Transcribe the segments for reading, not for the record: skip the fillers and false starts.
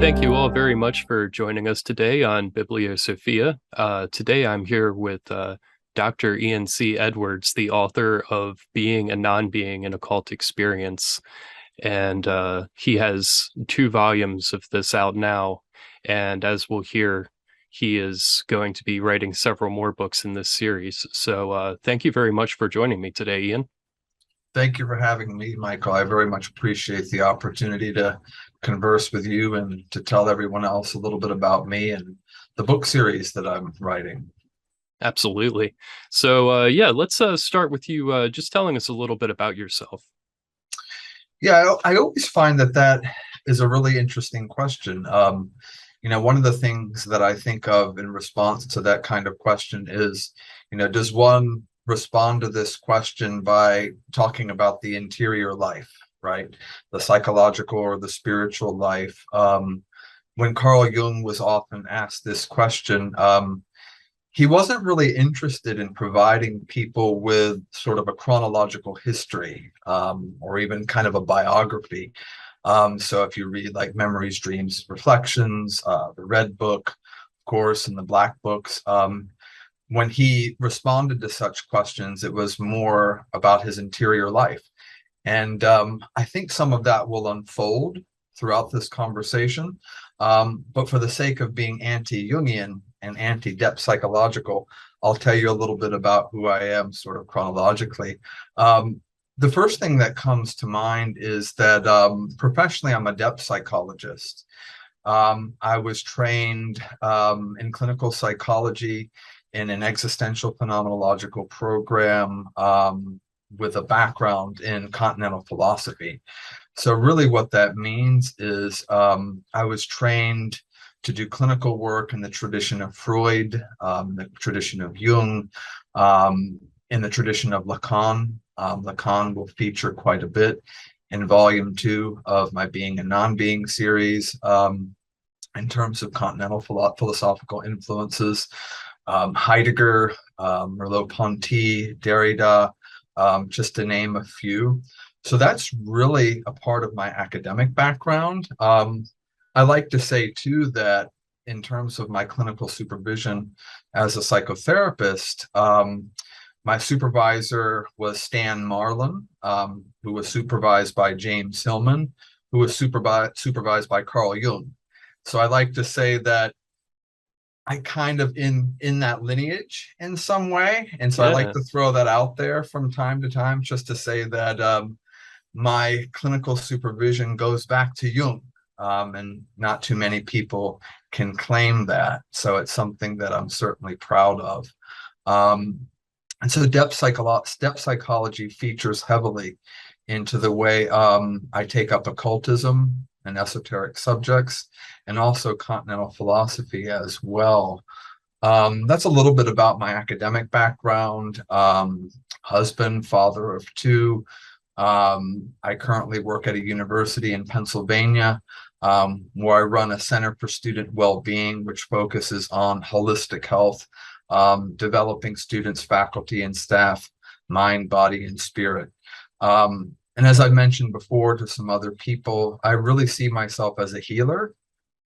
Thank you all very much for joining us today on BiblioSophia. Today I'm here with Dr. Ian C. Edwards, the author of Being and Non-Being, an Occult Experience. And he has 2 volumes of this out now. And as we'll hear, he is going to be writing several more books in this series. So thank you very much for joining me today, Ian. Thank you for having me, Michael. I very much appreciate the opportunity to converse with you and to tell everyone else a little bit about me and the book series that I'm writing. Absolutely. So yeah, let's start with you just telling us a little bit about yourself. Yeah, I always find that is a really interesting question. One of the things that I think of in response to that kind of question is, does one respond to this question by talking about the interior life, right? The psychological or the spiritual life. When Carl Jung was often asked this question, he wasn't really interested in providing people with sort of a chronological history or even kind of a biography. So if you read like Memories, Dreams, Reflections, the Red Book, of course, and the Black Books, when he responded to such questions, it was more about his interior life. And I think some of that will unfold throughout this conversation. But for the sake of being anti-Jungian and anti-depth psychological, I'll tell you a little bit about who I am sort of chronologically. The first thing that comes to mind is that professionally, I'm a depth psychologist. I was trained in clinical psychology in an existential phenomenological program with a background in continental philosophy. So really what that means is I was trained to do clinical work in the tradition of Freud, the tradition of Jung, in the tradition of Lacan. Lacan will feature quite a bit in volume 2 of my Being and Non-Being series in terms of continental philosophical influences. Heidegger, Merleau-Ponty, Derrida, just to name a few. So that's really a part of my academic background. I like to say too that in terms of my clinical supervision as a psychotherapist, my supervisor was Stan Marlin, who was supervised by James Hillman, who was supervised by Carl Jung. So I like to say that I kind of in that lineage in some way. And so I like to throw that out there from time to time just to say that my clinical supervision goes back to Jung. And not too many people can claim that. So it's something that I'm certainly proud of. And so depth psychology features heavily into the way I take up occultism and esoteric subjects, and also continental philosophy as well. That's a little bit about my academic background. Husband, father of 2. I currently work at a university in Pennsylvania where I run a Center for Student Wellbeing, which focuses on holistic health, developing students, faculty, and staff, mind, body, and spirit. And as I mentioned before to some other people, I really see myself as a healer,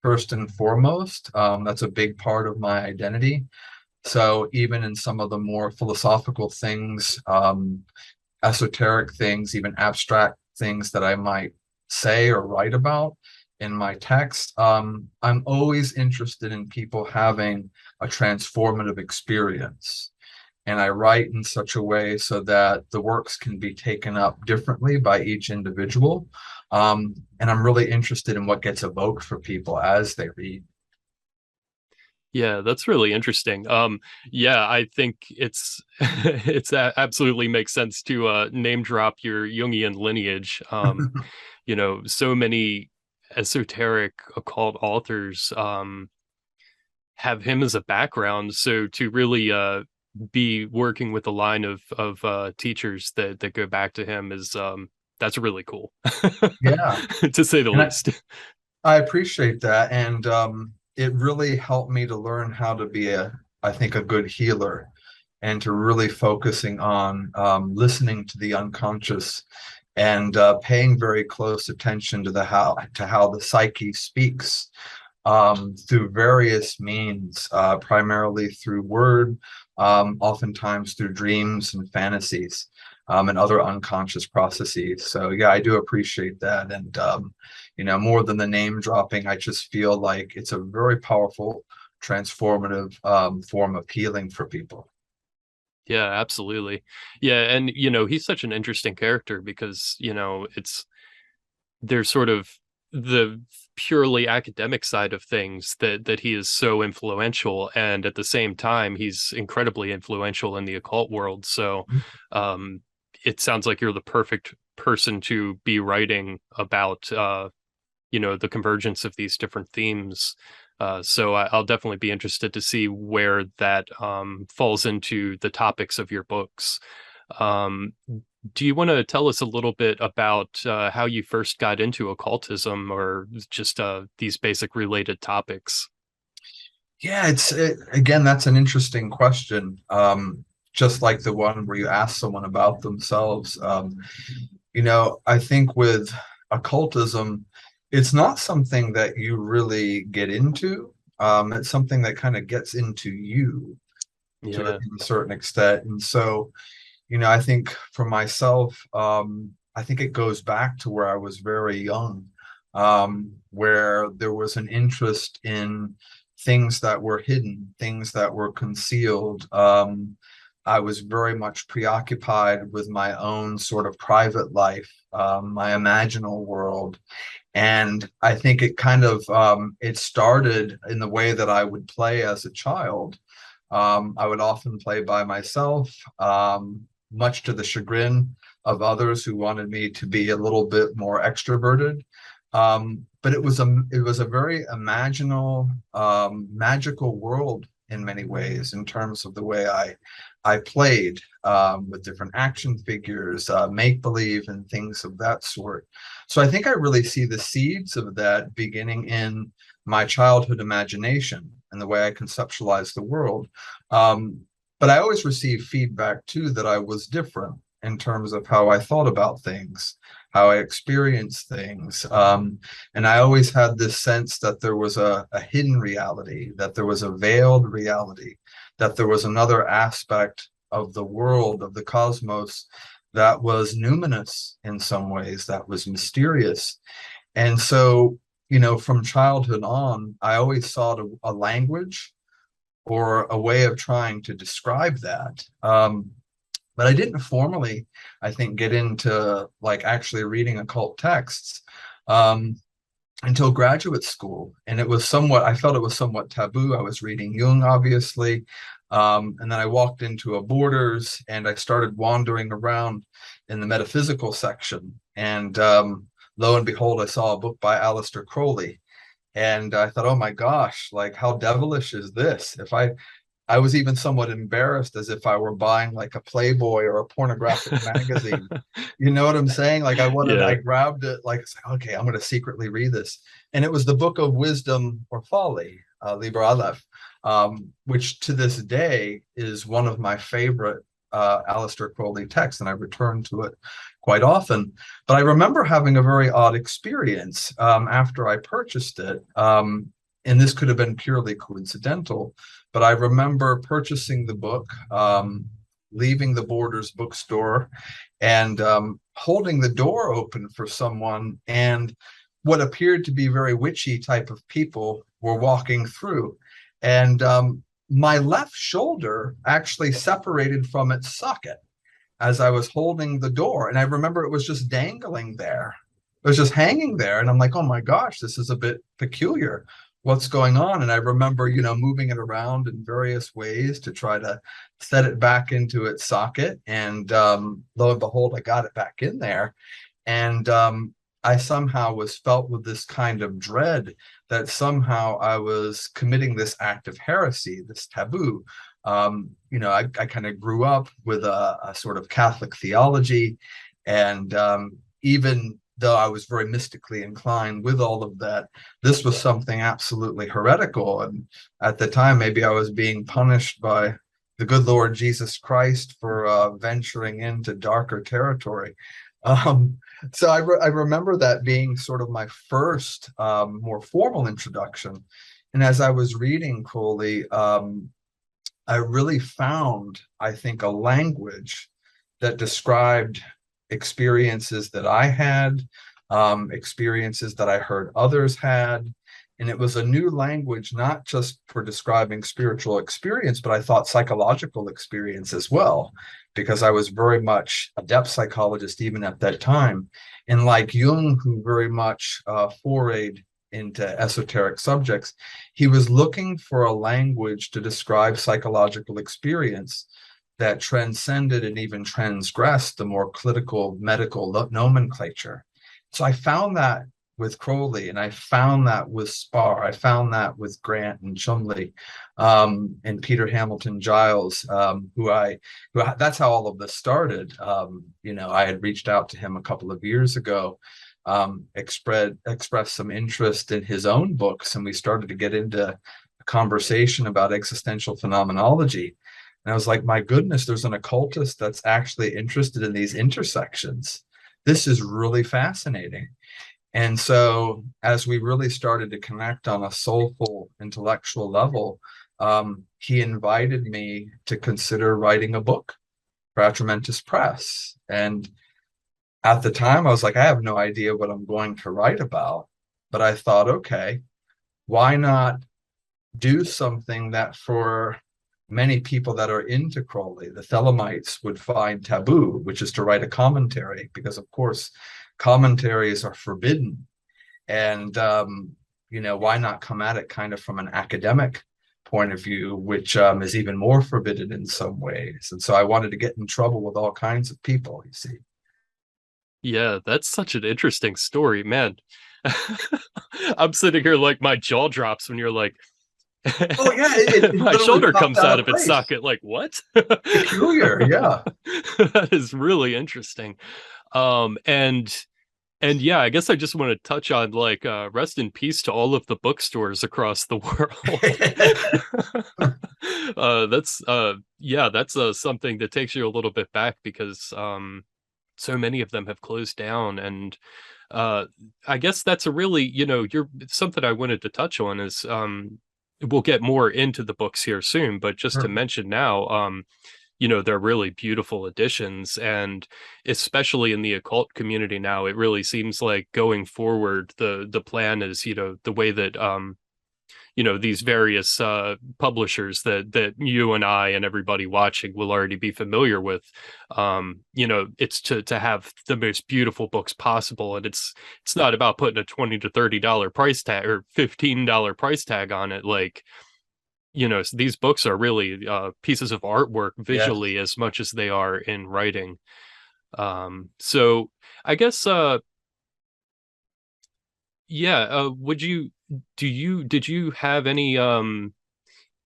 first and foremost. That's a big part of my identity. So even in some of the more philosophical things, esoteric things, even abstract things that I might say or write about in my text, I'm always interested in people having a transformative experience. And I write in such a way so that the works can be taken up differently by each individual. And I'm really interested in what gets evoked for people as they read. Yeah, that's really interesting. Yeah, I think it's absolutely makes sense to name drop your Jungian lineage. So many esoteric occult authors have him as a background. So to really be working with a line of teachers that go back to him is that's really cool. Yeah, to say the least. I appreciate that, and it really helped me to learn how to be I think a good healer, and to really focusing on listening to the unconscious and paying very close attention to how the psyche speaks through various means, primarily through word, oftentimes through dreams and fantasies, and other unconscious processes. So yeah, I do appreciate that. And more than the name dropping, I just feel like it's a very powerful, transformative form of healing for people. Yeah, absolutely. Yeah, and he's such an interesting character because, there's sort of the purely academic side of things that he is so influential, and at the same time he's incredibly influential in the occult world. So it sounds like you're the perfect person to be writing about the convergence of these different themes. So I'll definitely be interested to see where that falls into the topics of your books. Um, do you want to tell us a little bit about how you first got into occultism, or just these basic related topics? Yeah, again, that's an interesting question. Just like the one where you ask someone about themselves. I think with occultism, it's not something that you really get into. It's something that kind of gets into you to a certain extent. And so, I think for myself, I think it goes back to where I was very young, where there was an interest in things that were hidden, things that were concealed. I was very much preoccupied with my own sort of private life, my imaginal world. And I think it kind of, it started in the way that I would play as a child. I would often play by myself, much to the chagrin of others who wanted me to be a little bit more extroverted. But it was a very imaginal, magical world in many ways, in terms of the way I played with different action figures, make believe, and things of that sort. So I think I really see the seeds of that beginning in my childhood imagination and the way I conceptualized the world. But I always received feedback too that I was different in terms of how I thought about things, how I experienced things. And I always had this sense that there was a hidden reality, that there was a veiled reality, that there was another aspect of the world, of the cosmos, that was numinous in some ways, that was mysterious. And so, from childhood on, I always sought a language or a way of trying to describe that. But I didn't formally, I think, get into like actually reading occult texts until graduate school. And I felt it was somewhat taboo. I was reading Jung, obviously. And then I walked into a Borders and I started wandering around in the metaphysical section. And lo and behold, I saw a book by Aleister Crowley. And I thought, oh my gosh, like how devilish is this? I was even somewhat embarrassed, as if I were buying like a Playboy or a pornographic magazine. You know what I'm saying? Like I grabbed it, like, okay, I'm going to secretly read this. And it was the Book of Wisdom or Folly, Liber Aleph, which to this day is one of my favorite Aleister Crowley texts, and I return to it quite often. But I remember having a very odd experience after I purchased it. And this could have been purely coincidental, but I remember purchasing the book, leaving the Borders bookstore, and holding the door open for someone, and what appeared to be very witchy type of people were walking through. And my left shoulder actually separated from its socket as I was holding the door. And I remember it was just dangling there. It was just hanging there. And I'm like, oh my gosh, this is a bit peculiar. What's going on? And I remember, moving it around in various ways to try to set it back into its socket. And lo and behold, I got it back in there. And I somehow felt with this kind of dread that somehow I was committing this act of heresy, this taboo. I kind of grew up with a sort of Catholic theology, and even though I was very mystically inclined with all of that, this was something absolutely heretical. And at the time, maybe I was being punished by the good Lord Jesus Christ for venturing into darker territory. So I remember that being sort of my first more formal introduction. And as I was reading Crowley, I really found, I think, a language that described experiences that I had, experiences that I heard others had. And it was a new language, not just for describing spiritual experience, but I thought psychological experience as well, because I was very much a depth psychologist even at that time. And like Jung, who very much forayed into esoteric subjects, he was looking for a language to describe psychological experience that transcended and even transgressed the more clinical medical nomenclature. So I found that with Crowley, and I found that with Spar, I found that with Grant and Chumley, and Peter Hamilton Giles, that's how all of this started. I had reached out to him a couple of years ago, expressed some interest in his own books, and we started to get into a conversation about existential phenomenology. And I was like, my goodness, there's an occultist that's actually interested in these intersections. This is really fascinating. And so as we really started to connect on a soulful, intellectual level, he invited me to consider writing a book for Atramentous Press. And at the time, I was like, I have no idea what I'm going to write about. But I thought, okay, why not do something that for many people that are into Crowley, the Thelemites, would find taboo, which is to write a commentary, because of course, commentaries are forbidden. And, why not come at it kind of from an academic point of view, which is even more forbidden in some ways. And so I wanted to get in trouble with all kinds of people, you see. Yeah, that's such an interesting story, man. I'm sitting here like my jaw drops when you're like, oh yeah, it my shoulder comes out of its place. socket. Like, what? Peculiar, yeah. That is really interesting. And yeah, I guess I just want to touch on like rest in peace to all of the bookstores across the world. That's something that takes you a little bit back, because so many of them have closed down. And I guess that's a really, you're something I wanted to touch on is we'll get more into the books here soon, but just to mention now, they're really beautiful additions. And especially in the occult community now, it really seems like going forward, the plan is, the way that these various publishers that you and I and everybody watching will already be familiar with, it's to have the most beautiful books possible. And it's not about putting a $20 to $30 price tag or $15 price tag on it. Like, these books are really pieces of artwork visually, yes, as much as they are in writing. So I guess did you have any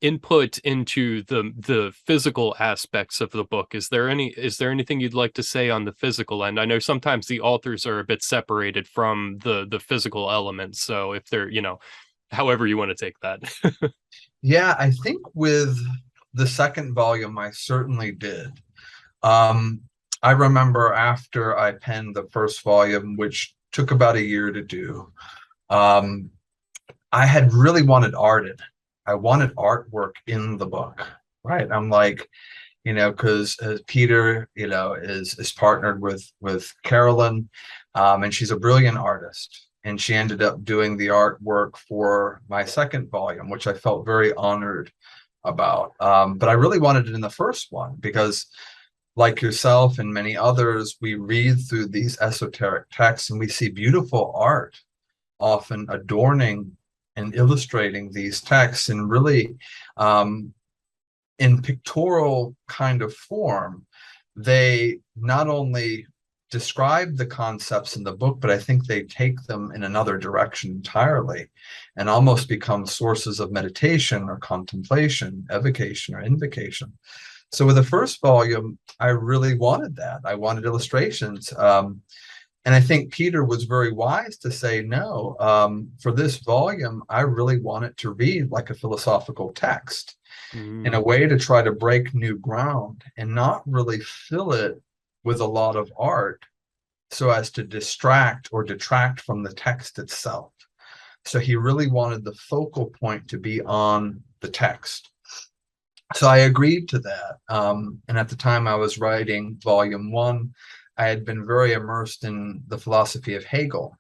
input into the physical aspects of the book? Is there anything you'd like to say on the physical end? I know sometimes the authors are a bit separated from the physical elements, so if they're, however you want to take that. Yeah, I think with the second volume, I certainly did. I remember after I penned the first volume, which took about a year to do, I had really wanted art in it. I wanted artwork in the book, right? I'm like, because Peter, is partnered with Carolyn, and she's a brilliant artist. And she ended up doing the artwork for my second volume, which I felt very honored about. But I really wanted it in the first one because, like yourself and many others, we read through these esoteric texts and we see beautiful art often adorning and illustrating these texts, and really in pictorial kind of form. They not only describe the concepts in the book, but I think they take them in another direction entirely and almost become sources of meditation or contemplation, evocation or invocation. So with the first volume, I really wanted that. I wanted illustrations. And I think Peter was very wise to say, no, for this volume, I really want it to read like a philosophical text in a way to try to break new ground and not really fill it with a lot of art so as to distract or detract from the text itself. So he really wanted the focal point to be on the text. So I agreed to that. And at the time I was writing volume 1, I had been very immersed in the philosophy of Hegel.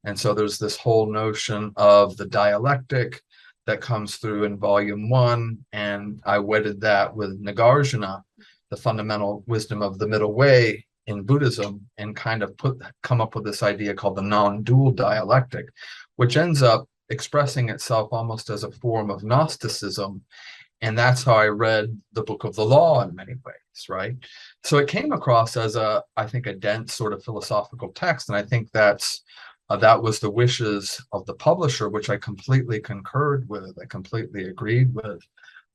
And so there's this whole notion of the dialectic that comes through in volume 1. And I wedded that with Nagarjuna, the fundamental wisdom of the middle way in Buddhism, and kind of come up with this idea called the non-dual dialectic, which ends up expressing itself almost as a form of Gnosticism. And that's how I read the Book of the Law in many ways, right? So it came across as I think, a dense sort of philosophical text. And I think that was the wishes of the publisher, which I completely concurred with. I completely agreed with.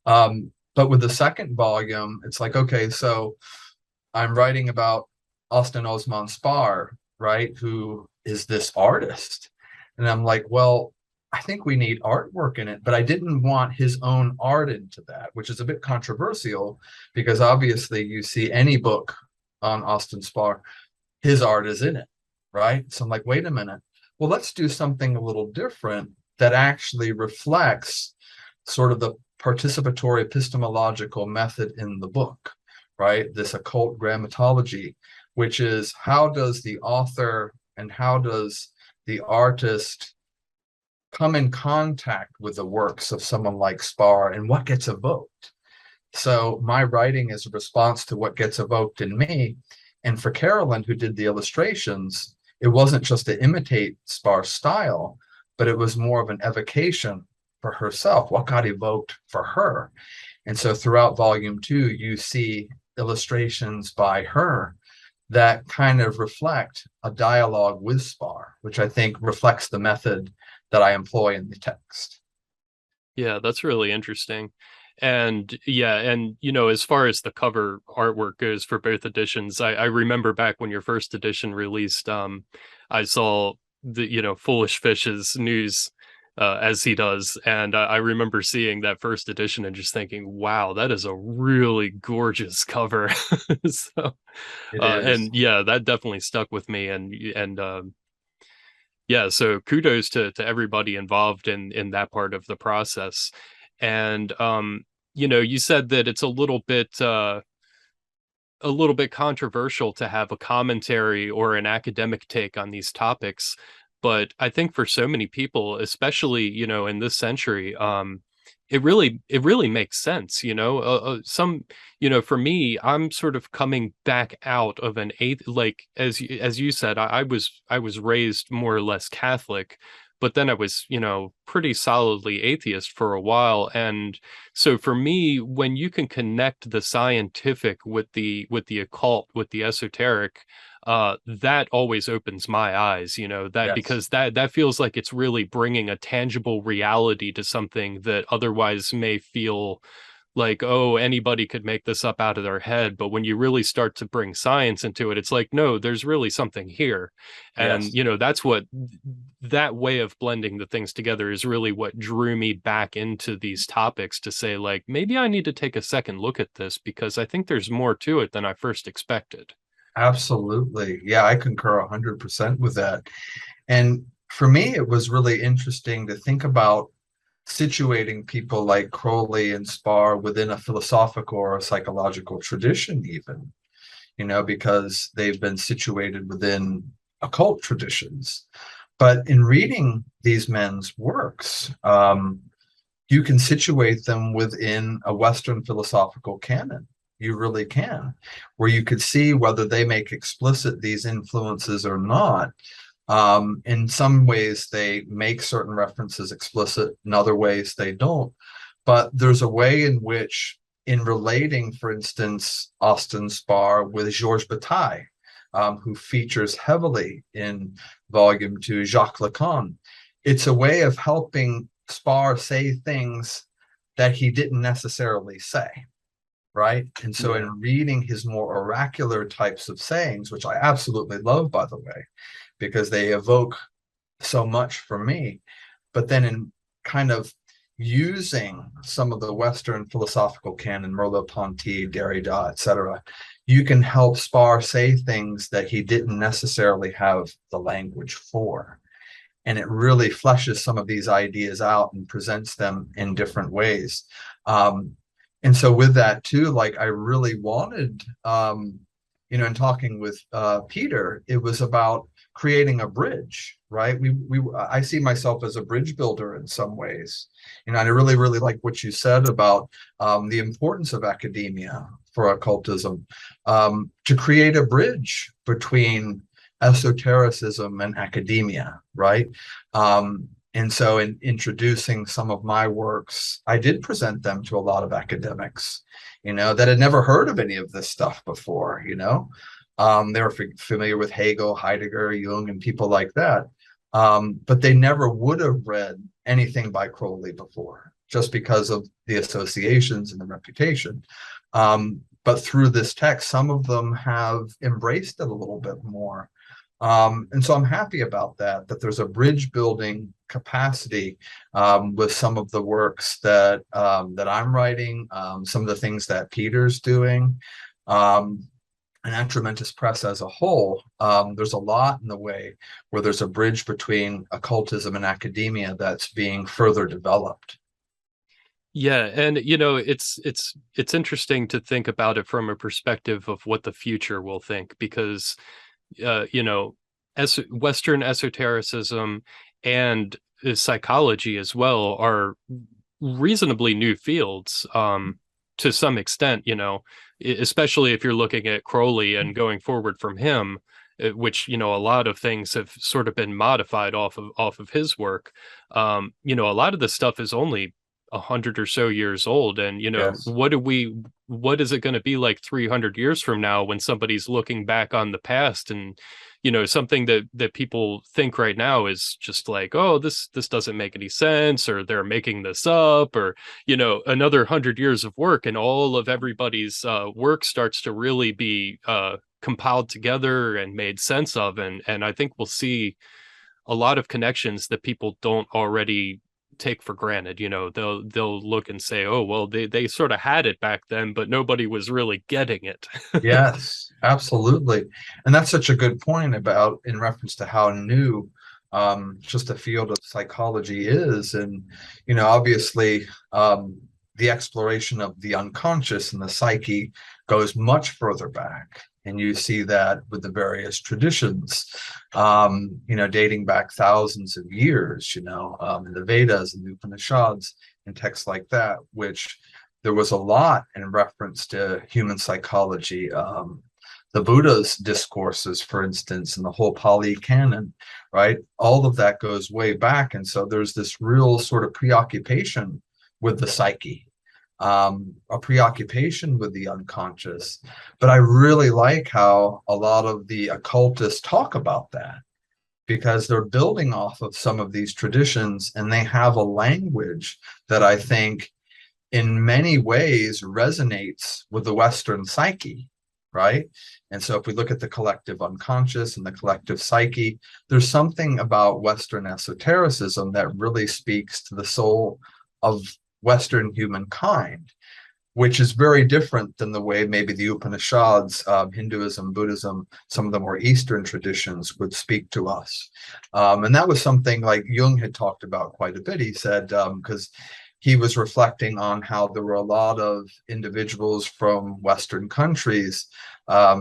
But with the second volume, it's like, okay, so I'm writing about Austin Osman Spar, right, who is this artist. And I'm like, well, I think we need artwork in it, but I didn't want his own art into that, which is a bit controversial, because obviously you see any book on Austin Spar, his art is in it, right? So I'm like, wait a minute, well, let's do something a little different that actually reflects sort of the participatory epistemological method in the book, right? This occult grammatology, which is how does the author and how does the artist come in contact with the works of someone like Spar, and what gets evoked. So my writing is a response to what gets evoked in me. And for Carolyn, who did the illustrations, it wasn't just to imitate Spar's style, but it was more of an evocation for herself, what got evoked for her. And so throughout volume 2, you see illustrations by her that kind of reflect a dialogue with Spar, which I think reflects the method that I employ in the text. Yeah, that's really interesting. And yeah, and as far as the cover artwork goes for both editions, I remember back when your first edition released, I saw the Foolish Fish's news, as he does, and I remember seeing that first edition and just thinking, wow, that is a really gorgeous cover. So It is. and yeah, that definitely stuck with me, and yeah, so kudos to everybody involved in that part of the process. And you said that it's a little bit controversial to have a commentary or an academic take on these topics, but I think for so many people, especially in this century, it really makes sense. For me, I'm sort of coming back out of an like as you said, I was raised more or less Catholic, but then I was pretty solidly atheist for a while. And so for me, when you can connect the scientific with the occult, with the esoteric, that always opens my eyes, that Yes. because that feels like it's really bringing a tangible reality to something that otherwise may feel like, oh, anybody could make this up out of their head. But when you really start to bring science into it, it's like, no, there's really something here. And Yes. that's what that way of blending the things together is really what drew me back into these topics, to say, like, maybe I need to take a second look at this, because I think there's more to it than I first expected. Absolutely. Yeah, I concur 100% with that. And for me, it was really interesting to think about situating people like Crowley and Spar within a philosophical or a psychological tradition, even, because they've been situated within occult traditions. But in reading these men's works, you can situate them within a Western philosophical canon. You really can, where you could see whether they make explicit these influences or not. In some ways, they make certain references explicit. In other ways, they don't. But there's a way in which, in relating, for instance, Austin Spar with Georges Bataille, who features heavily in Volume 2, Jacques Lacan, it's a way of helping Spar say things that he didn't necessarily say. Right. And so in reading his more oracular types of sayings, which I absolutely love, by the way, because they evoke so much for me, but then in kind of using some of the Western philosophical canon, Merleau-Ponty, Derrida, etc., you can help Spar say things that he didn't necessarily have the language for. And it really fleshes some of these ideas out and presents them in different ways. And so with that too, like I really wanted, in talking with Peter, it was about creating a bridge, right? I see myself as a bridge builder in some ways. And I really, really like what you said about the importance of academia for occultism, to create a bridge between esotericism and academia, right? And so in introducing some of my works, I did present them to a lot of academics, that had never heard of any of this stuff before, They were familiar with Hegel, Heidegger, Jung, and people like that. But they never would have read anything by Crowley before, just because of the associations and the reputation. But through this text, some of them have embraced it a little bit more. And so I'm happy about that there's a bridge building capacity with some of the works that I'm writing, some of the things that Peter's doing, and Atramentous Press as a whole. There's a lot in the way where there's a bridge between occultism and academia that's being further developed. Yeah, and it's interesting to think about it from a perspective of what the future will think, because Western esotericism and psychology as well are reasonably new fields, to some extent, especially if you're looking at Crowley and going forward from him, which, a lot of things have sort of been modified off of his work. A lot of the stuff is only 100 or so years old, and Yes. what is it going to be like 300 years from now when somebody's looking back on the past, and something that people think right now is just like, oh, this doesn't make any sense, or they're making this up, or another 100 years of work, and all of everybody's work starts to really be compiled together and made sense of, and I think we'll see a lot of connections that people don't already take for granted. They'll look and say, oh, well, they sort of had it back then, but nobody was really getting it. Yes, absolutely. And that's such a good point about in reference to how new just the field of psychology is. And, obviously, the exploration of the unconscious and the psyche goes much further back. And you see that with the various traditions, dating back thousands of years, in the Vedas and the Upanishads and texts like that, which there was a lot in reference to human psychology. The Buddha's discourses, for instance, and the whole Pali canon, right? All of that goes way back. And so there's this real sort of preoccupation with the psyche, a preoccupation with the unconscious. But I really like how a lot of the occultists talk about that, because they're building off of some of these traditions, and they have a language that I think in many ways resonates with the Western psyche, right? And so if we look at the collective unconscious and the collective psyche, there's something about Western esotericism that really speaks to the soul of Western humankind, which is very different than the way maybe the Upanishads, Hinduism, Buddhism, some of the more Eastern traditions would speak to us. And that was something like Jung had talked about quite a bit. He said, because he was reflecting on how there were a lot of individuals from Western countries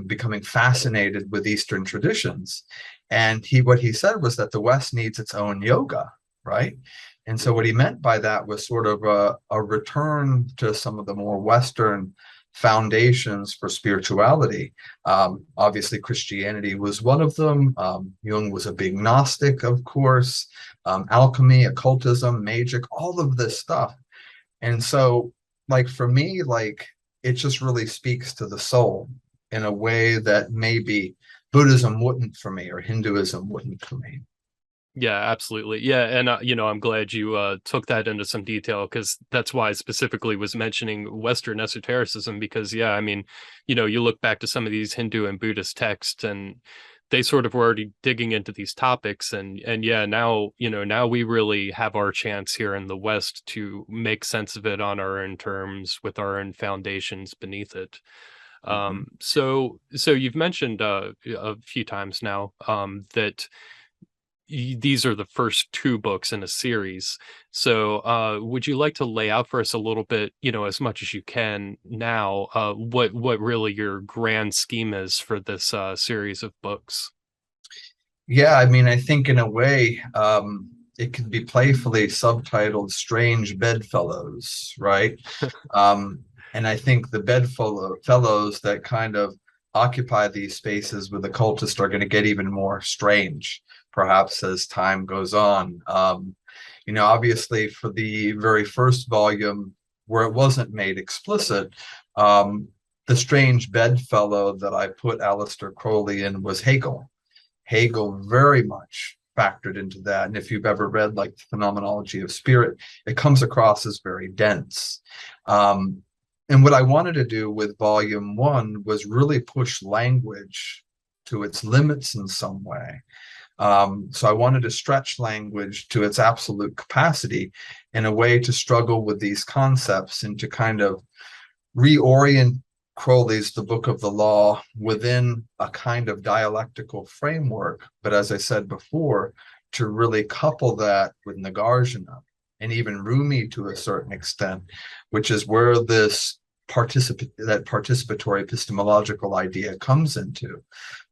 becoming fascinated with Eastern traditions. And what he said was that the West needs its own yoga, right? And so what he meant by that was sort of a return to some of the more Western foundations for spirituality. Obviously, Christianity was one of them. Jung was a big Gnostic, of course. Alchemy, occultism, magic, all of this stuff. And so, like, for me, like, it just really speaks to the soul in a way that maybe Buddhism wouldn't for me, or Hinduism wouldn't for me. Yeah, absolutely. Yeah, and I'm glad you took that into some detail, because that's why I specifically was mentioning Western esotericism, because yeah, I mean, you look back to some of these Hindu and Buddhist texts, and they sort of were already digging into these topics, and yeah, now now we really have our chance here in the West to make sense of it on our own terms with our own foundations beneath it. Mhm. So you've mentioned a few times now that these are the first two books in a series. So would you like to lay out for us a little bit, as much as you can now, what really your grand scheme is for this series of books? Yeah, I mean, I think in a way, it could be playfully subtitled Strange Bedfellows, right? And I think the bedfellows that kind of occupy these spaces with occultists are going to get even more strange, perhaps as time goes on. Obviously, for the very first volume, where it wasn't made explicit, the strange bedfellow that I put Aleister Crowley in was Hegel. Hegel very much factored into that. And if you've ever read like the Phenomenology of Spirit, it comes across as very dense. And what I wanted to do with volume one was really push language to its limits in some way. So I wanted to stretch language to its absolute capacity in a way to struggle with these concepts and to kind of reorient Crowley's The Book of the Law within a kind of dialectical framework. But as I said before, to really couple that with Nagarjuna and even Rumi to a certain extent, which is where this participatory epistemological idea comes into.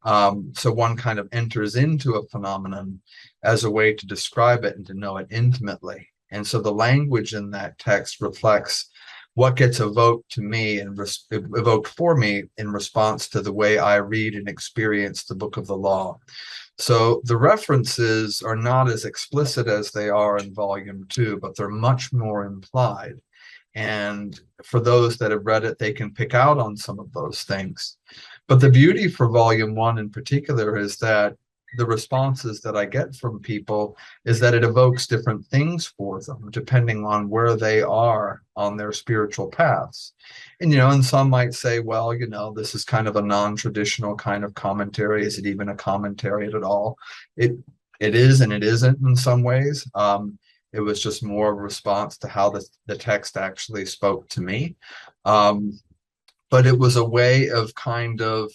So one kind of enters into a phenomenon as a way to describe it and to know it intimately. And so the language in that text reflects what gets evoked to me and evoked for me in response to the way I read and experience the Book of the Law. So the references are not as explicit as they are in volume two, but they're much more implied. And for those that have read it, they can pick out on some of those things. But the beauty for volume one in particular is that the responses that I get from people is that it evokes different things for them, depending on where they are on their spiritual paths. And some might say, well, this is kind of a non-traditional kind of commentary. Is it even a commentary at all? It is and it isn't in some ways. It was just more of a response to how the text actually spoke to me. But it was a way of kind of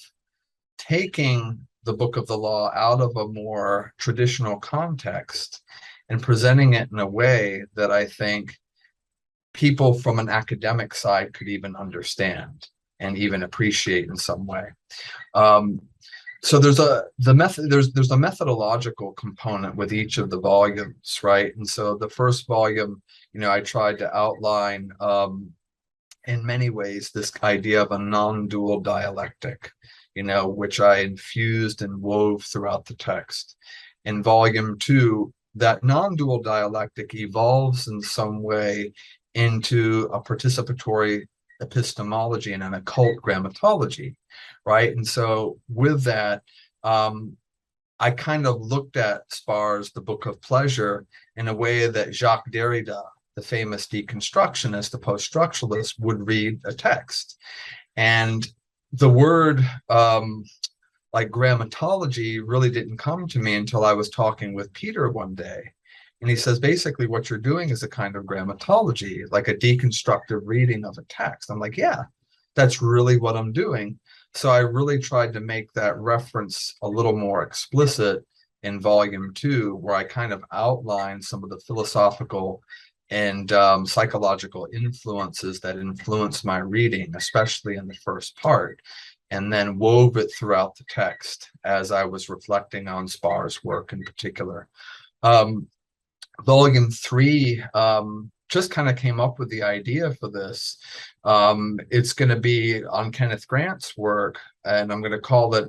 taking the Book of the Law out of a more traditional context and presenting it in a way that I think people from an academic side could even understand and even appreciate in some way. So there's a methodological component with each of the volumes, right? And so the first volume, I tried to outline in many ways this idea of a non-dual dialectic, which I infused and wove throughout the text. In volume two, that non-dual dialectic evolves in some way into a participatory epistemology and an occult grammatology, right? And so with that, I kind of looked at Spar's The Book of Pleasure in a way that Jacques Derrida, the famous deconstructionist, the post-structuralist, would read a text. And the word like grammatology really didn't come to me until I was talking with Peter one day. And he says, basically, what you're doing is a kind of grammatology, like a deconstructive reading of a text. I'm like, yeah, that's really what I'm doing. So I really tried to make that reference a little more explicit in volume two, where I kind of outlined some of the philosophical and psychological influences that influenced my reading, especially in the first part, and then wove it throughout the text as I was reflecting on Spar's work in particular. Volume three just kind of came up with the idea for this. It's going to be on Kenneth Grant's work, and I'm going to call it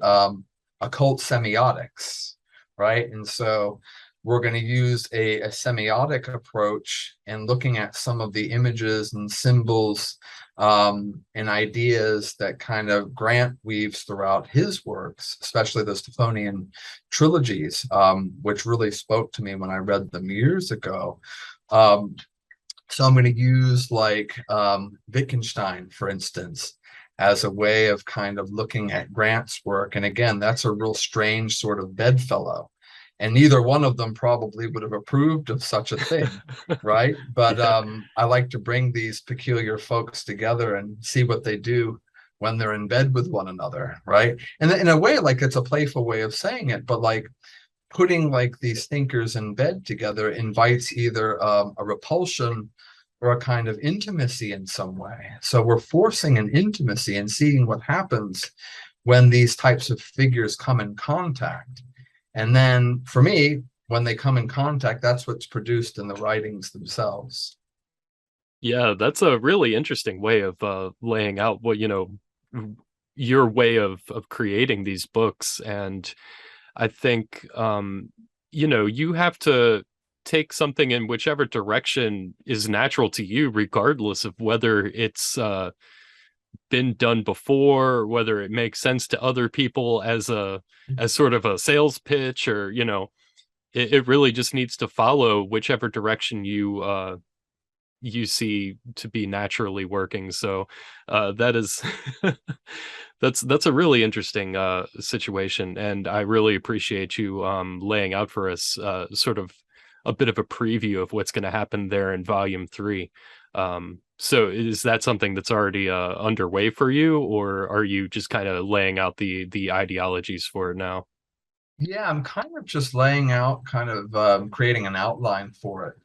occult semiotics, right? And so we're going to use a semiotic approach and looking at some of the images and symbols and ideas that kind of Grant weaves throughout his works, especially the Stephanian trilogies, which really spoke to me when I read them years ago. So I'm going to use like Wittgenstein, for instance, as a way of kind of looking at Grant's work. And again, that's a real strange sort of bedfellow. And neither one of them probably would have approved of such a thing, right? But I like to bring these peculiar folks together and see what they do when they're in bed with one another, right? And in a way, like it's a playful way of saying it, but like putting like these thinkers in bed together invites either a repulsion or a kind of intimacy in some way. So we're forcing an intimacy and seeing what happens when these types of figures come in contact. And then for me, when they come in contact, that's what's produced in the writings themselves. Yeah, that's a really interesting way of laying out what, your way of creating these books. And I think, you have to take something in whichever direction is natural to you, regardless of whether it's been done before, whether it makes sense to other people as sort of a sales pitch, or, it really just needs to follow whichever direction you see to be naturally working. So that is that's a really interesting situation, and I really appreciate you laying out for us sort of a bit of a preview of what's going to happen there in volume 3. So is that something that's already underway for you, or are you just kind of laying out the ideologies for it now? Yeah, I'm kind of just laying out, kind of creating an outline for it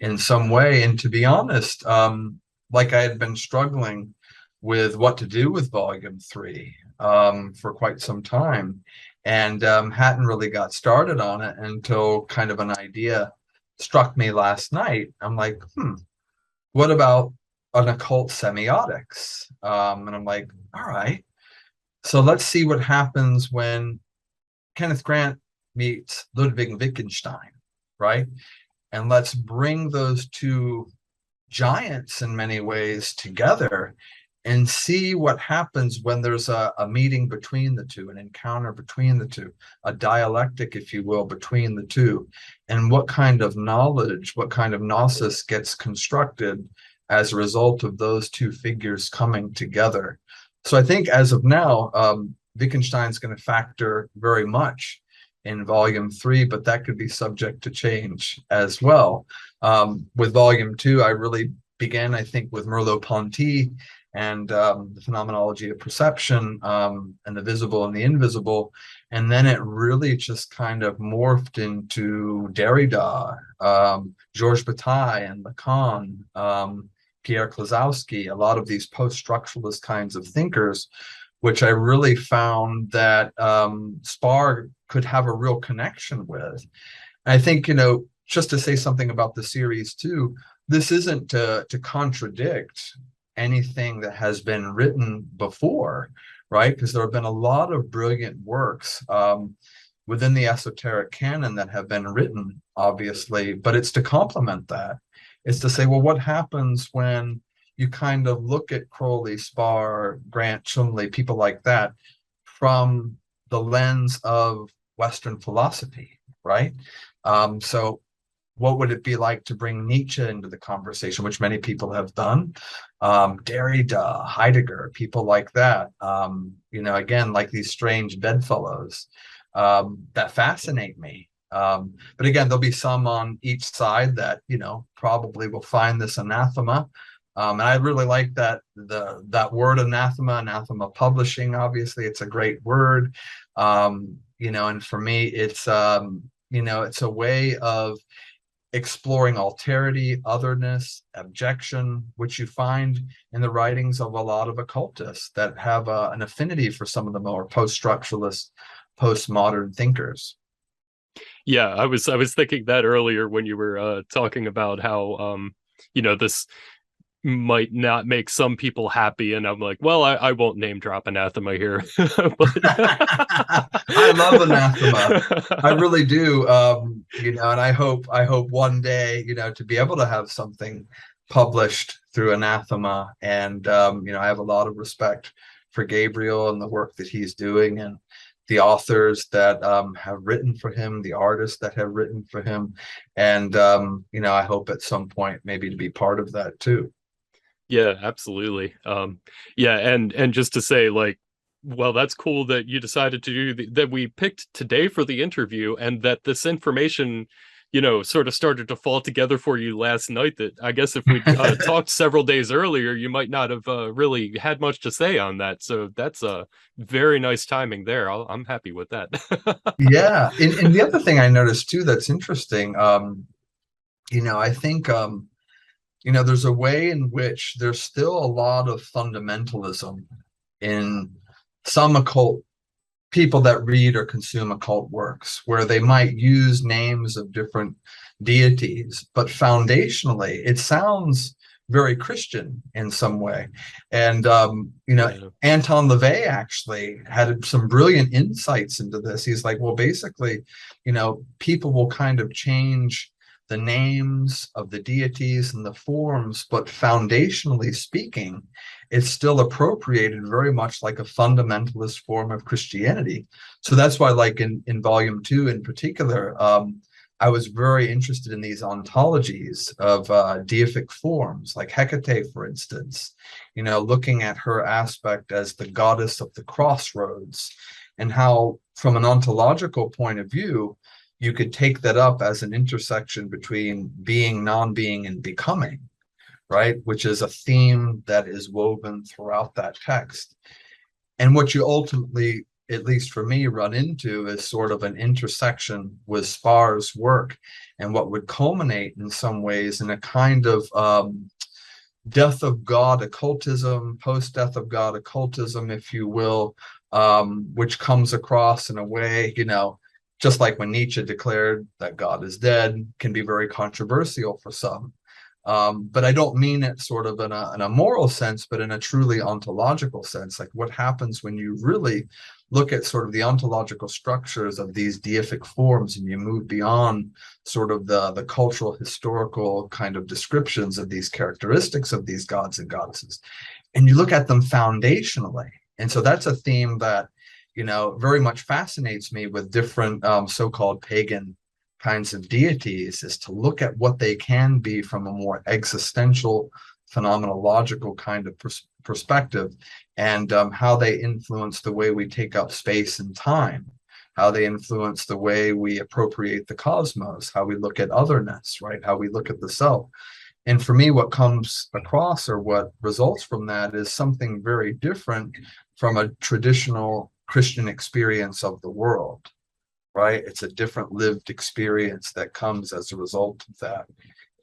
in some way. And to be honest, like I had been struggling with what to do with volume 3 for quite some time, and hadn't really got started on it until kind of an idea struck me last night. I'm like, what about an occult semiotics? And I'm like, all right, so let's see what happens when Kenneth Grant meets Ludwig Wittgenstein, right? And let's bring those two giants in many ways together and see what happens when there's a meeting between the two, an encounter between the two, a dialectic, if you will, between the two, and what kind of knowledge, what kind of gnosis gets constructed as a result of those two figures coming together. So I think as of now, Wittgenstein's going to factor very much in volume 3, but that could be subject to change as well. With volume 2, I really began, I think, with Merleau-Ponty and the phenomenology of perception, and the visible and the invisible. And then it really just kind of morphed into Derrida, Georges Bataille and Lacan, Pierre Klazowski, a lot of these post-structuralist kinds of thinkers, which I really found that Spar could have a real connection with. And I think, just to say something about the series too, this isn't to contradict anything that has been written before, right? Because there have been a lot of brilliant works within the esoteric canon that have been written, obviously, but it's to complement that. It's to say, well, what happens when you kind of look at Crowley, Spar, Grant, Chumley, people like that, from the lens of Western philosophy, right? So what would it be like to bring Nietzsche into the conversation, which many people have done? Derrida, Heidegger, people like that. Again, like these strange bedfellows that fascinate me. But again, there'll be some on each side that, probably will find this anathema. And I really like that word anathema publishing. Obviously, it's a great word. And for me, it's it's a way of exploring alterity, otherness, objection, which you find in the writings of a lot of occultists that have an affinity for some of the more post-structuralist, postmodern thinkers. Yeah, I was thinking that earlier when you were talking about how this might not make some people happy, and I'm like, well, I won't name drop anathema here. But I love anathema, I really do. And I hope one day, to be able to have something published through anathema. And I have a lot of respect for Gabriel and the work that he's doing, and the authors that have written for him, the artists that have written for him. And I hope at some point maybe to be part of that too. Yeah, absolutely. Yeah, and just to say, like, well, that's cool that you decided to do that we picked today for the interview, and that this information sort of started to fall together for you last night, that I guess if we'd talked several days earlier, you might not have really had much to say on that. So that's a very nice timing there. I'm happy with that. Yeah. And the other thing I noticed too that's interesting, I think, there's a way in which there's still a lot of fundamentalism in some occult people that read or consume occult works, where they might use names of different deities, but foundationally it sounds very Christian in some way. And Anton LaVey actually had some brilliant insights into this. He's like, well, basically, people will kind of change the names of the deities and the forms, but foundationally speaking, it's still appropriated very much like a fundamentalist form of Christianity. So that's why, like in volume 2 in particular, I was very interested in these ontologies of deific forms, like Hecate, for instance, looking at her aspect as the goddess of the crossroads, and how, from an ontological point of view, you could take that up as an intersection between being, non-being, and becoming, right? Which is a theme that is woven throughout that text. And what you ultimately, at least for me, run into is sort of an intersection with Sparr's work, and what would culminate in some ways in a kind of death of God occultism, post-death of God occultism, if you will, which comes across in a way, just like when Nietzsche declared that God is dead, can be very controversial for some. But I don't mean it sort of in a moral sense, but in a truly ontological sense. Like, what happens when you really look at sort of the ontological structures of these deific forms, and you move beyond sort of the cultural, historical kind of descriptions of these characteristics of these gods and goddesses, and you look at them foundationally. And so that's a theme that, very much fascinates me with different so-called pagan kinds of deities, is to look at what they can be from a more existential, phenomenological kind of perspective, and how they influence the way we take up space and time, how they influence the way we appropriate the cosmos, how we look at otherness, right? How we look at the self. And for me, what comes across, or what results from that, is something very different from a traditional Christian experience of the world, right? It's a different lived experience that comes as a result of that.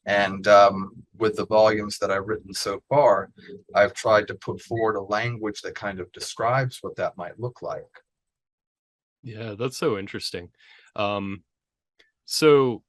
And with the volumes that I've written so far, I've tried to put forward a language that kind of describes what that might look like. Yeah, that's so interesting. So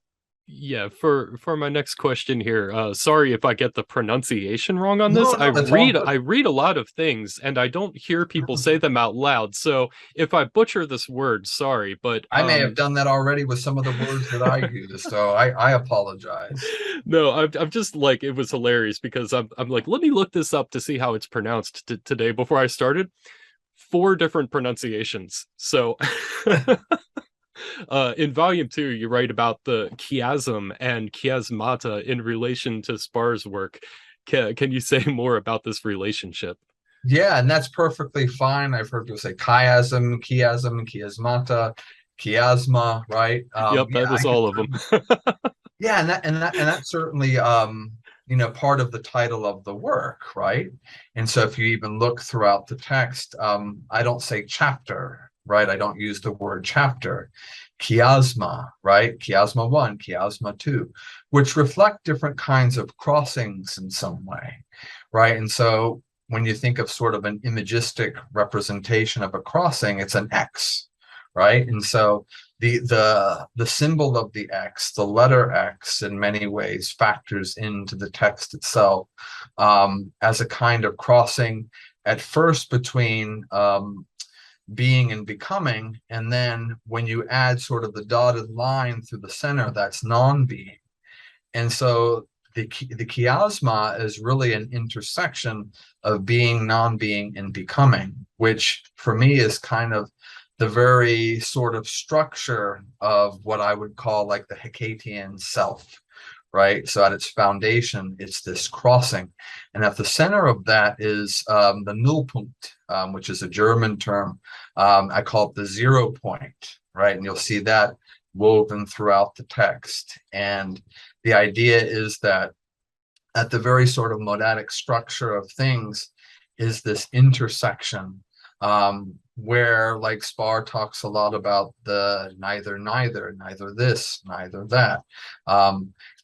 yeah, for my next question here, sorry if I get the pronunciation wrong on this. No, that's all good. I read a lot of things and I don't hear people say them out loud. So if I butcher this word, sorry, but I may have done that already with some of the words that I use, so I apologize. No, I'm just like, it was hilarious because I'm like, let me look this up to see how it's pronounced today before I started. 4 different pronunciations. So in volume 2, you write about the chiasm and chiasmata in relation to Sparr's work. Can you say more about this relationship? Yeah, and that's perfectly fine. I've heard people say chiasm, chiasmata, chiasma, right? Yep, Yeah, that is all of them. yeah, and that's certainly part of the title of the work, right? And so if you even look throughout the text, I don't say chapter, right? I don't use the word chapter. Chiasma, right? Chiasma 1, chiasma 2, which reflect different kinds of crossings in some way, right? And so when you think of sort of an imagistic representation of a crossing, it's an X, right? And so the symbol of the X, the letter X, in many ways factors into the text itself as a kind of crossing, at first between being and becoming, and then when you add sort of the dotted line through the center, that's non-being. And so the chiasma is really an intersection of being, non-being, and becoming, which for me is kind of the very sort of structure of what I would call like the Hecatian self, right? So at its foundation, it's this crossing. And at the center of that is the Nullpunkt, which is a German term. I call it the 0 point, right? And you'll see that woven throughout the text. And the idea is that at the very sort of monadic structure of things is this intersection, where, like, Spar talks a lot about the neither, neither this, neither that.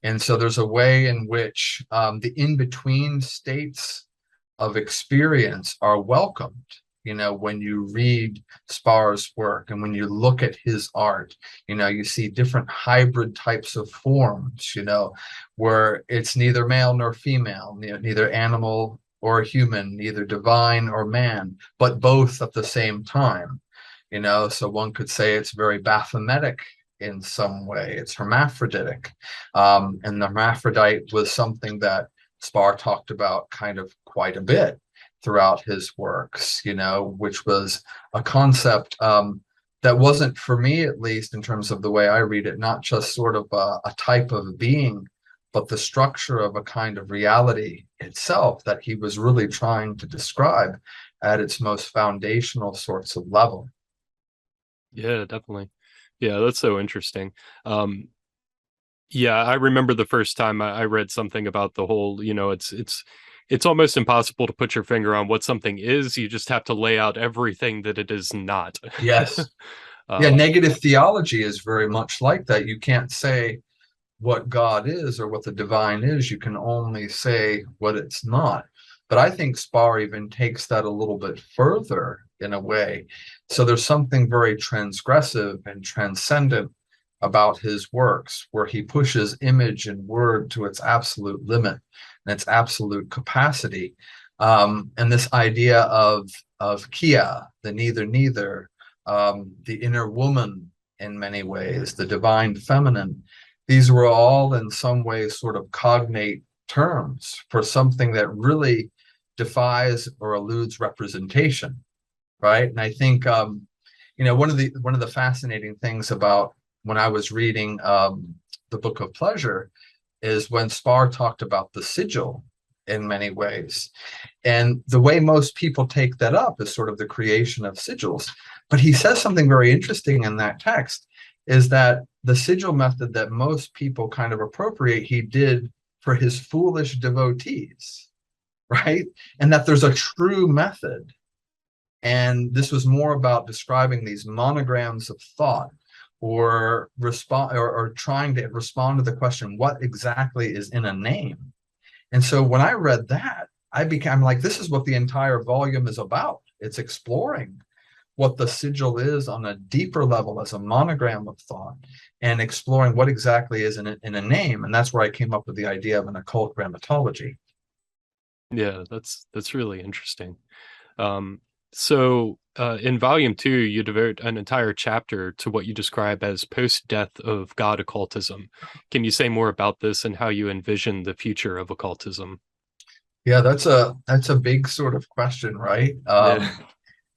And so there's a way in which the in-between states of experience are welcomed. When you read Spar's work and when you look at his art, you see different hybrid types of forms, where it's neither male nor female, neither animal or human, neither divine or man, but both at the same time. So one could say it's very Baphometic in some way. It's hermaphroditic. And the hermaphrodite was something that Spar talked about kind of quite a bit throughout his works, which was a concept that wasn't, for me at least, in terms of the way I read it, not just sort of a type of being, but the structure of a kind of reality itself that he was really trying to describe at its most foundational sorts of level. Yeah, definitely. Yeah, that's so interesting. Yeah, I remember the first time I read something about the whole, it's almost impossible to put your finger on what something is. You just have to lay out everything that it is not. Yes. Yeah, negative theology is very much like that. You can't say what God is or what the divine is. You can only say what it's not. But I think Spar even takes that a little bit further in a way. So there's something very transgressive and transcendent about his works, where he pushes image and word to its absolute limit and its absolute capacity. And this idea of Kia, the neither, the inner woman in many ways, the divine feminine, these were all in some ways sort of cognate terms for something that really defies or eludes representation, right? And I think one of the fascinating things about when I was reading the Book of Pleasure is when Spar talked about the sigil in many ways. And the way most people take that up is sort of the creation of sigils. But he says something very interesting in that text, is that the sigil method that most people kind of appropriate, he did for his foolish devotees, right? And that there's a true method. And this was more about describing these monograms of thought, or trying to respond to the question, what exactly is in a name? And so when I read that, I became like, this is what the entire volume is about. It's exploring what the sigil is on a deeper level as a monogram of thought, and exploring what exactly is in a name. And that's where I came up with the idea of an occult grammatology. Yeah, that's really interesting. So in volume 2, you devote an entire chapter to what you describe as post-death of God occultism. Can you say more about this and how you envision the future of occultism? Yeah, that's a big sort of question, right? Yeah.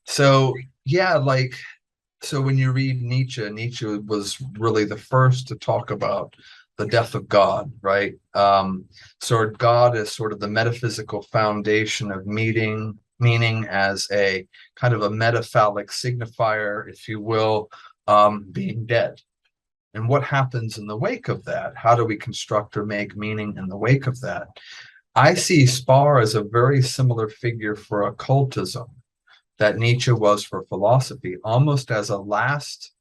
So yeah, so when you read Nietzsche was really the first to talk about the death of God, right? So God is sort of the metaphysical foundation of meaning as a kind of a metaphallic signifier, if you will, being dead. And what happens in the wake of that? How do we construct or make meaning in the wake of that? I see Spar as a very similar figure for occultism that Nietzsche was for philosophy, almost as a last,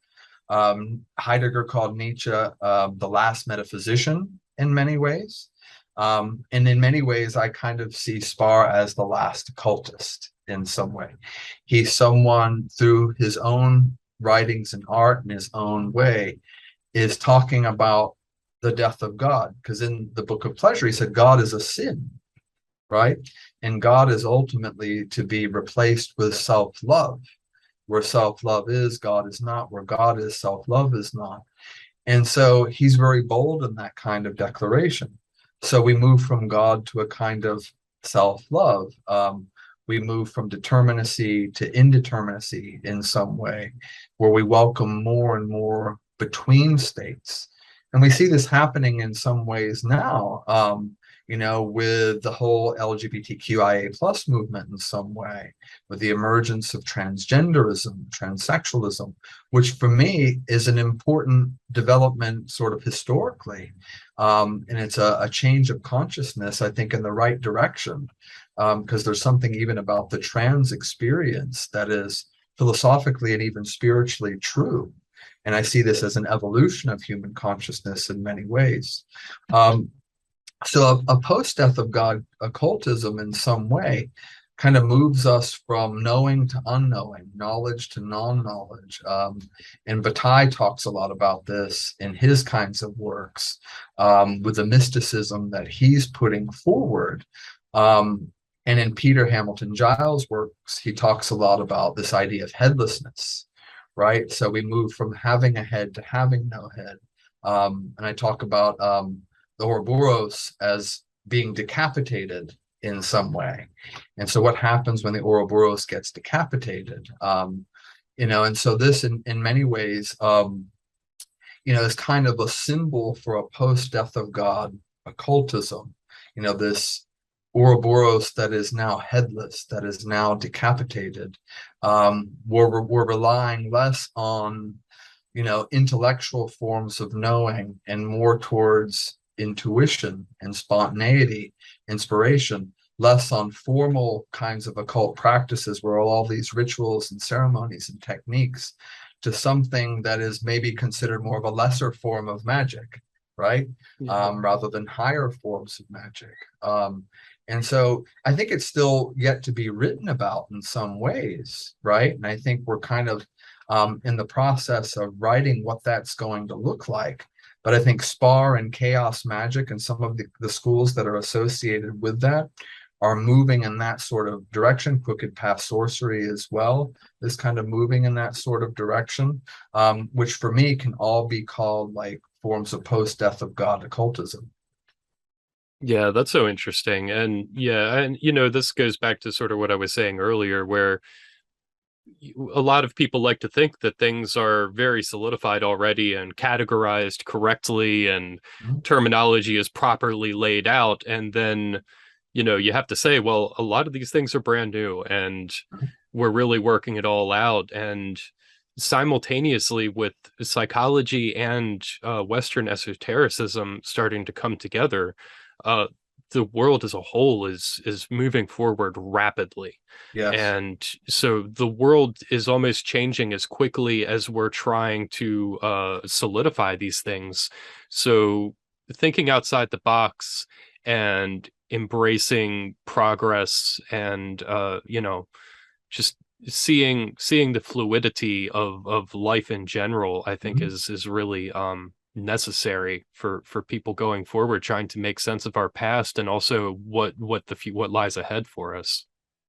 Heidegger called Nietzsche the last metaphysician in many ways. And in many ways, I kind of see Spar as the last occultist in some way. He's someone, through his own writings and art in his own way, is talking about the death of God. Because in the Book of Pleasure, he said God is a sin, right? And God is ultimately to be replaced with self-love. Where self-love is, God is not. Where God is, self-love is not. And so he's very bold in that kind of declaration. So we move from God to a kind of self-love. We move from determinacy to indeterminacy in some way, where we welcome more and more between states. And we see this happening in some ways now. with the whole LGBTQIA plus movement in some way, with the emergence of transgenderism, transsexualism, which for me is an important development sort of historically. And it's a change of consciousness, I think, in the right direction, because there's something even about the trans experience that is philosophically and even spiritually true. And I see this as an evolution of human consciousness in many ways. So a post-death of God occultism in some way kind of moves us from knowing to unknowing, knowledge to non-knowledge. And Bataille talks a lot about this in his kinds of works, with the mysticism that he's putting forward. And in Peter Hamilton Giles' works, he talks a lot about this idea of headlessness, right? So we move from having a head to having no head. And I talk about the Ouroboros as being decapitated in some way. And so what happens when the Ouroboros gets decapitated? And so this in many ways, is kind of a symbol for a post-death of God occultism. This Ouroboros that is now headless, that is now decapitated. We're relying less on, intellectual forms of knowing and more towards intuition and spontaneity, inspiration, less on formal kinds of occult practices where all these rituals and ceremonies and techniques, to something that is maybe considered more of a lesser form of magic, right? Rather than higher forms of magic. And so I think it's still yet to be written about in some ways, right? And I think we're kind of in the process of writing what that's going to look like. But I think spar and chaos magic and some of the schools that are associated with that are moving in that sort of direction. Crooked path sorcery as well is kind of moving in that sort of direction, which for me can all be called like forms of post-death of God occultism. Yeah, that's so interesting. And this goes back to sort of what I was saying earlier, where a lot of people like to think that things are very solidified already and categorized correctly and terminology is properly laid out. And then, you have to say, well, a lot of these things are brand new and we're really working it all out. And simultaneously with psychology and Western esotericism starting to come together, the world as a whole is moving forward rapidly. Yes. And so the world is almost changing as quickly as we're trying to solidify these things. So thinking outside the box and embracing progress and just seeing the fluidity of life in general, I think is really necessary for people going forward, trying to make sense of our past and also what lies ahead for us.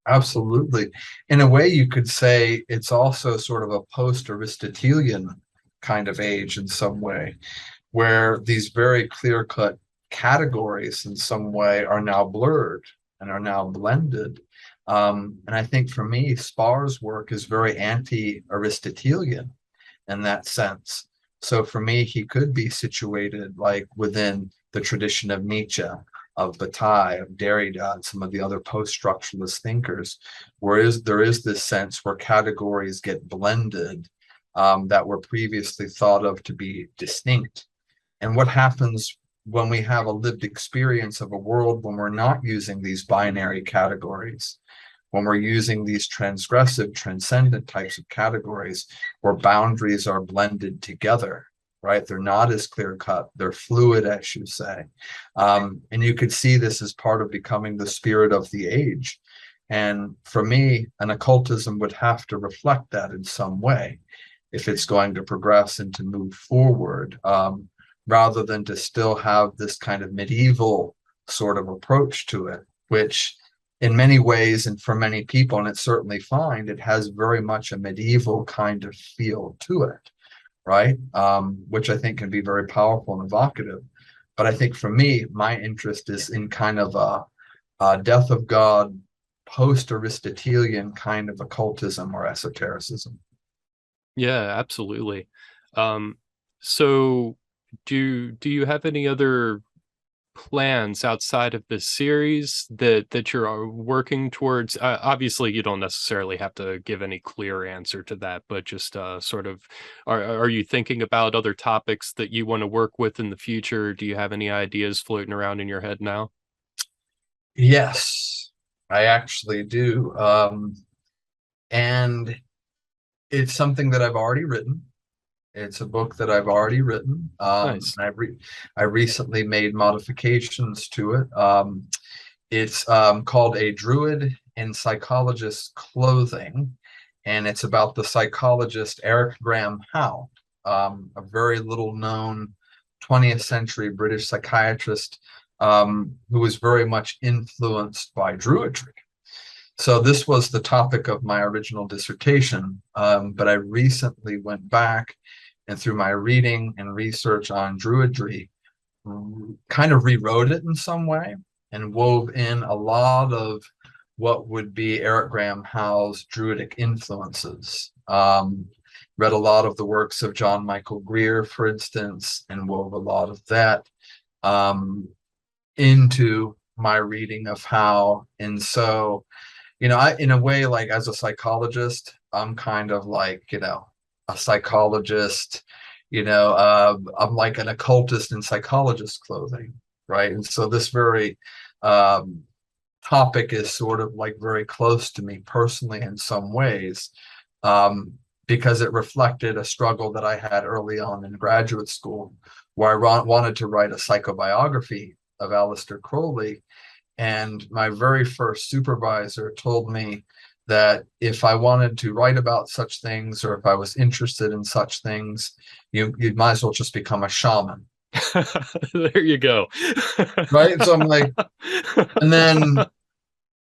Absolutely. In a way, you could say it's also sort of a post-Aristotelian kind of age in some way, where these very clear-cut categories in some way are now blurred and are now blended. And I think for me, Spar's work is very anti-Aristotelian in that sense. So for me, he could be situated like within the tradition of Nietzsche, of Bataille, of Derrida, and some of the other post-structuralist thinkers, whereas there is this sense where categories get blended that were previously thought of to be distinct. And what happens when we have a lived experience of a world when we're not using these binary categories, when we're using these transgressive, transcendent types of categories where boundaries are blended together, right? They're not as clear cut, they're fluid, as you say. And you could see this as part of becoming the spirit of the age. And for me, an occultism would have to reflect that in some way if it's going to progress and to move forward, rather than to still have this kind of medieval sort of approach to it, which in many ways, and for many people, and it's certainly fine, it has very much a medieval kind of feel to it, right? Which I think can be very powerful and evocative. But I think for me, my interest is in kind of a death of God, post-Aristotelian kind of occultism or esotericism. Yeah, absolutely. So do you have any other plans outside of this series that you're working towards? Obviously, you don't necessarily have to give any clear answer to that, but just sort of, are you thinking about other topics that you want to work with in the future? Do you have any ideas floating around in your head now? Yes, I actually do. And it's something that I've already written. It's a book that I've already written. Nice. I recently made modifications to it. It's called A Druid in Psychologist Clothing, and it's about the psychologist Eric Graham Howe, a very little known 20th century British psychiatrist who was very much influenced by Druidry. So this was the topic of my original dissertation, but I recently went back and through my reading and research on Druidry, kind of rewrote it in some way and wove in a lot of what would be Eric Graham Howe's Druidic influences. Read a lot of the works of John Michael Greer, for instance, and wove a lot of that into my reading of Howe. And so, in a way, like as a psychologist, I'm kind of like, a psychologist, I'm like an occultist in psychologist clothing, right? And so this very topic is sort of like very close to me personally in some ways, because it reflected a struggle that I had early on in graduate school, where I wanted to write a psychobiography of Aleister Crowley. And my very first supervisor told me that if I wanted to write about such things, or if I was interested in such things, you might as well just become a shaman. There you go. Right? So I'm like, and then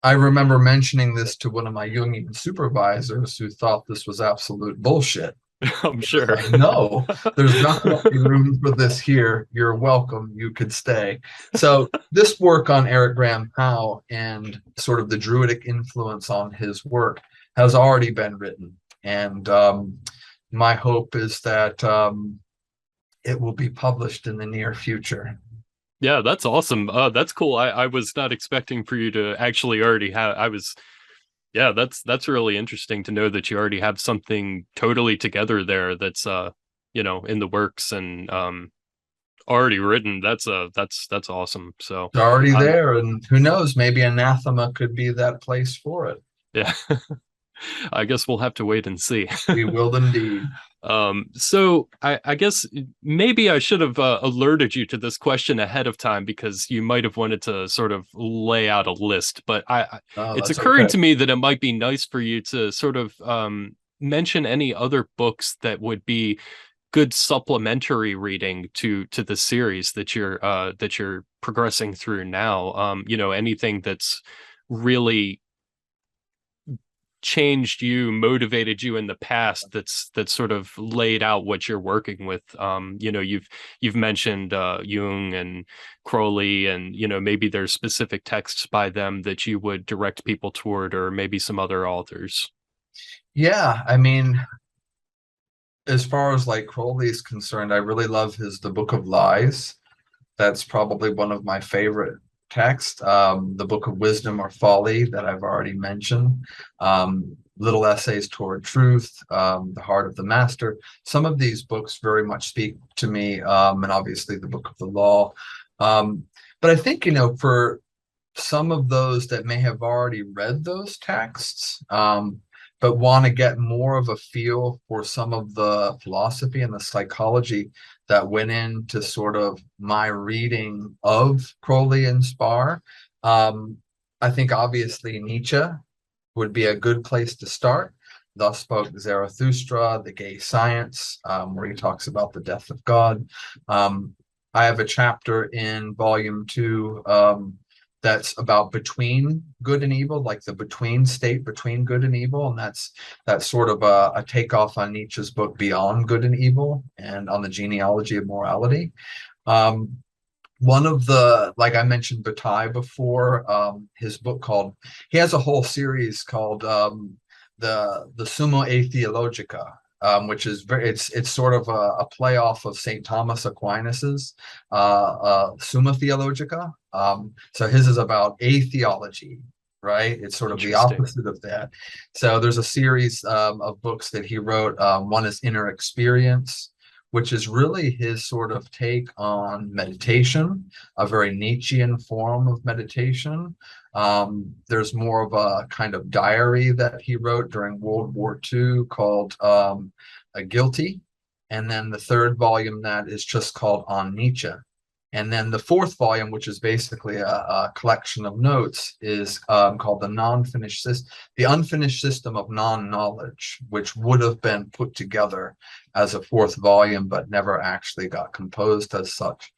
I remember mentioning this to one of my Jungian supervisors who thought this was absolute bullshit. I'm sure. Like, no, there's not room for this here. You're welcome. You could stay. So this work on Eric Graham Howe and sort of the Druidic influence on his work has already been written. And my hope is that it will be published in the near future. Yeah, that's awesome. That's cool. I was not expecting for you to actually already have, yeah, that's really interesting to know that you already have something totally together there that's in the works and already written. That's awesome. So It's already there, and who knows, maybe Anathema could be that place for it. yeah. I guess we'll have to wait and see. We will indeed. So I guess maybe I should have alerted you to this question ahead of time, because you might have wanted to sort of lay out a list, but it's occurring to me that it might be nice for you to sort of mention any other books that would be good supplementary reading to the series that you're progressing through now. Anything that's really changed you, motivated you in the past, that's sort of laid out what you're working with. You've mentioned Jung and Crowley, and maybe there's specific texts by them that you would direct people toward, or maybe some other authors. Yeah, I mean, as far as like Crowley is concerned, I really love The Book of Lies. That's probably one of my favorite texts. The Book of Wisdom or Folly that I've already mentioned. Little Essays Toward Truth, The Heart of the Master. Some of these books very much speak to me, and obviously the Book of the Law. But I think, for some of those that may have already read those texts, but want to get more of a feel for some of the philosophy and the psychology that went into sort of my reading of Crowley and Spar. I think obviously Nietzsche would be a good place to start. Thus Spoke Zarathustra, The Gay Science, where he talks about the death of God. I have a chapter in volume 2 that's about between good and evil, like the between state between good and evil. And that's sort of a takeoff on Nietzsche's book Beyond Good and Evil, and on the genealogy of morality. One of the, like I mentioned Bataille before, his book he has a whole series called the Summa Theologica, which is it's sort of a playoff of St. Thomas Aquinas's Summa Theologica. So his is about atheology, right? It's sort of the opposite of that. So there's a series of books that he wrote. One is Inner Experience, which is really his sort of take on meditation, a very Nietzschean form of meditation. There's more of a kind of diary that he wrote during World War II called A Guilty. And then the third volume that is just called On Nietzsche. And then the fourth volume, which is basically a collection of notes, is called The Unfinished System of Non-Knowledge, which would have been put together as a fourth volume, but never actually got composed as such.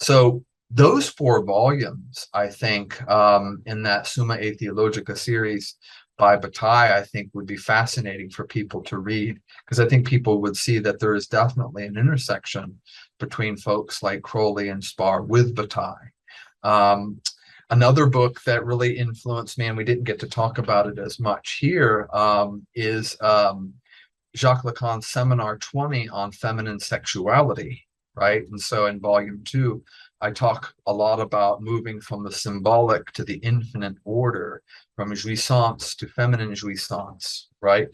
So those 4 volumes, I think, in that Summa Theologica series by Bataille, I think would be fascinating for people to read, because I think people would see that there is definitely an intersection between folks like Crowley and Spar with Bataille. Another book that really influenced me, and we didn't get to talk about it as much here, is Jacques Lacan's Seminar 20 on feminine sexuality, right? And so in volume 2, I talk a lot about moving from the symbolic to the infinite order, from jouissance to feminine jouissance, right?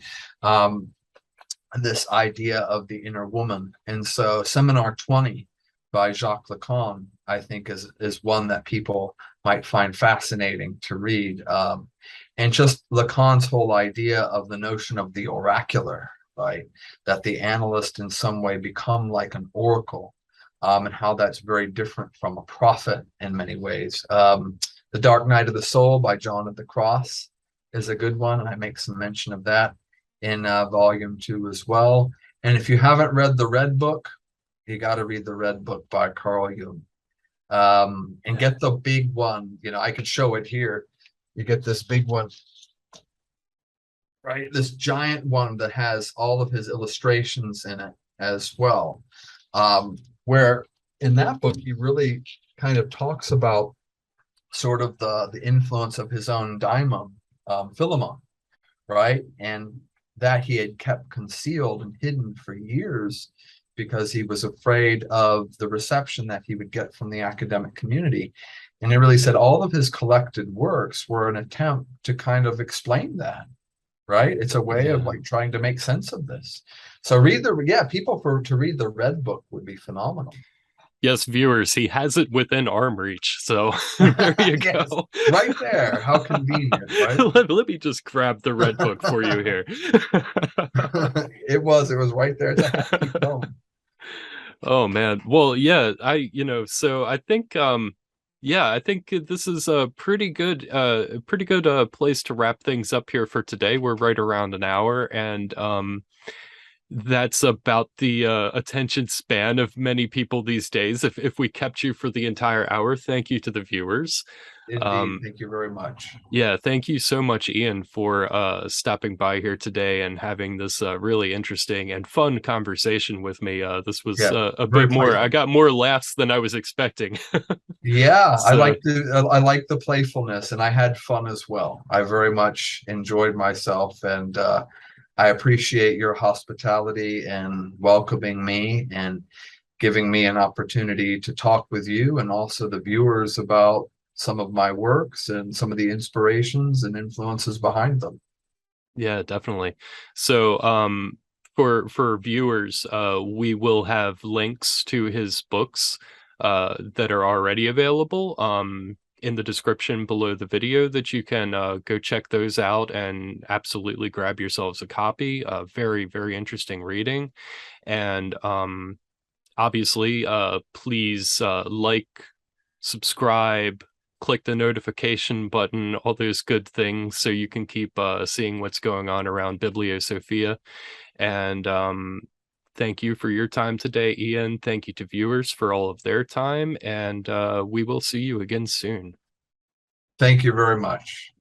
This idea of the inner woman. And so Seminar 20 by Jacques Lacan, I think is one that people might find fascinating to read. And just Lacan's whole idea of the notion of the oracular, right? That the analyst in some way become like an oracle, and how that's very different from a prophet in many ways. The Dark Night of the Soul by John of the Cross is a good one, and I make some mention of that in volume 2 as well. And if you haven't read the Red Book, you got to read the Red Book by Carl Jung, and get the big one. You know, I could show it here. You get this big one, right? This giant one that has all of his illustrations in it as well, where in that book he really kind of talks about sort of the influence of his own daimon, Philemon, right? And that he had kept concealed and hidden for years because he was afraid of the reception that he would get from the academic community. And he really said all of his collected works were an attempt to kind of explain that, right? It's a way of like trying to make sense of this. So people to read the Red Book would be phenomenal. Yes, viewers, he has it within arm reach. So there you Yes, go. right there. How convenient, right? Let me just grab the Red Book for you here. It was right there to keep going. Oh man. Well, yeah, so I think I think this is a pretty good place to wrap things up here for today. We're right around an hour, and that's about the attention span of many people these days. If we kept you for the entire hour, thank you to the viewers. Indeed, thank you very much. Yeah, thank you so much, Ian, for stopping by here today and having this really interesting and fun conversation with me. This was a bit more. I got more laughs than I was expecting. Yeah, so, I like the playfulness, and I had fun as well. I very much enjoyed myself, and I appreciate your hospitality and welcoming me and giving me an opportunity to talk with you and also the viewers about some of my works and some of the inspirations and influences behind them. Yeah, definitely. So for viewers, we will have links to his books that are already available in the description below the video, that you can go check those out and absolutely grab yourselves a copy. Very, very interesting reading. And obviously, please like, subscribe, click the notification button, all those good things, so you can keep seeing what's going on around BiblioSophia. And thank you for your time today, Ian. Thank you to viewers for all of their time, and we will see you again soon. Thank you very much.